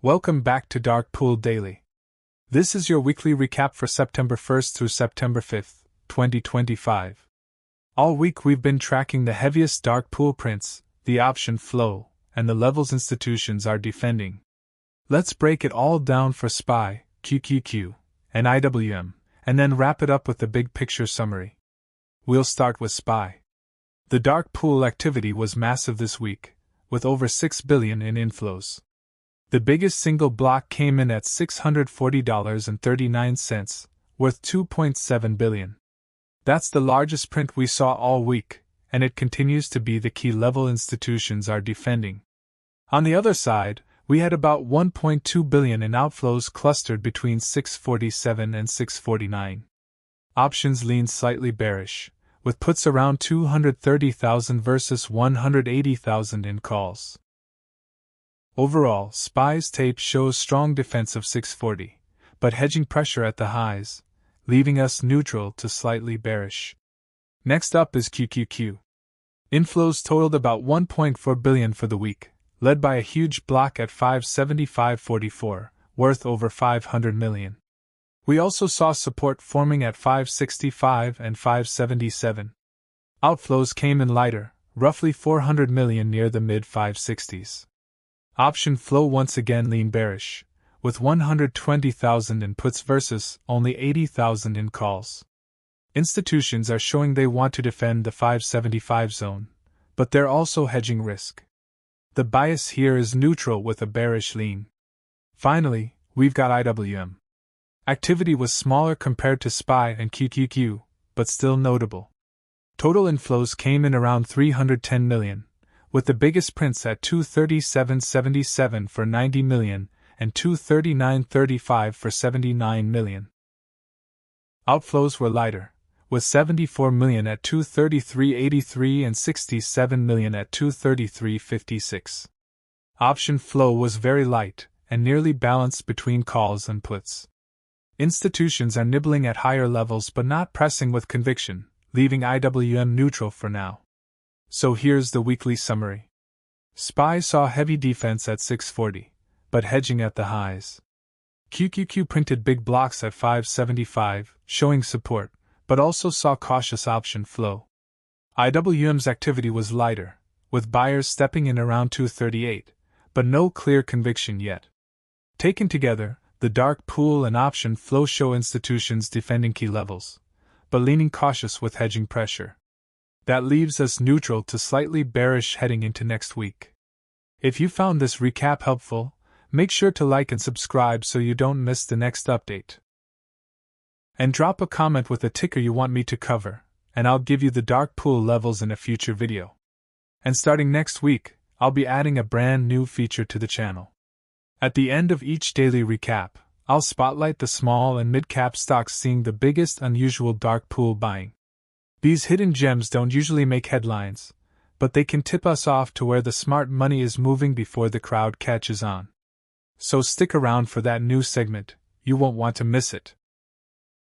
Welcome back to Dark Pool Daily. This is your weekly recap for September 1st through September 5th, 2025. All week we've been tracking the heaviest dark pool prints, the option flow, and the levels institutions are defending. Let's break it all down for SPY, QQQ, and IWM, and then wrap it up with the big picture summary. We'll start with SPY. The dark pool activity was massive this week, with over $6 billion in inflows. The biggest single block came in at $640.39, worth $2.7 billion. That's the largest print we saw all week, and it continues to be the key level institutions are defending. On the other side, we had about $1.2 billion in outflows clustered between 647 and 649. Options leaned slightly bearish, with puts around 230,000 versus 180,000 in calls. Overall, SPY's tape shows strong defense of 640, but hedging pressure at the highs, leaving us neutral to slightly bearish. Next up is QQQ. Inflows totaled about $1.4 billion for the week, led by a huge block at 575.44, worth over $500 million. We also saw support forming at 565 and 577. Outflows came in lighter, roughly $400 million near the mid-560s. Option flow once again leaned bearish, with 120,000 in puts versus only 80,000 in calls. Institutions are showing they want to defend the 575 zone, but they're also hedging risk. The bias here is neutral with a bearish lean. Finally, we've got IWM. Activity was smaller compared to SPY and QQQ, but still notable. Total inflows came in around $310 million, with the biggest prints at 237.77 for $90 million and 239.35 for $79 million. Outflows were lighter, with $74 million at 233.83 and $67 million at 233.56. Option flow was very light and nearly balanced between calls and puts. Institutions are nibbling at higher levels but not pressing with conviction, leaving IWM neutral for now. So here's the weekly summary. SPY saw heavy defense at 640, but hedging at the highs. QQQ printed big blocks at 575, showing support, but also saw cautious option flow. IWM's activity was lighter, with buyers stepping in around 238, but no clear conviction yet. Taken together, the dark pool and option flow show institutions defending key levels, but leaning cautious with hedging pressure. That leaves us neutral to slightly bearish heading into next week. If you found this recap helpful, make sure to like and subscribe so you don't miss the next update. And drop a comment with a ticker you want me to cover, and I'll give you the dark pool levels in a future video. And starting next week, I'll be adding a brand new feature to the channel. At the end of each daily recap, I'll spotlight the small and mid-cap stocks seeing the biggest unusual dark pool buying. These hidden gems don't usually make headlines, but they can tip us off to where the smart money is moving before the crowd catches on. So stick around for that new segment, you won't want to miss it.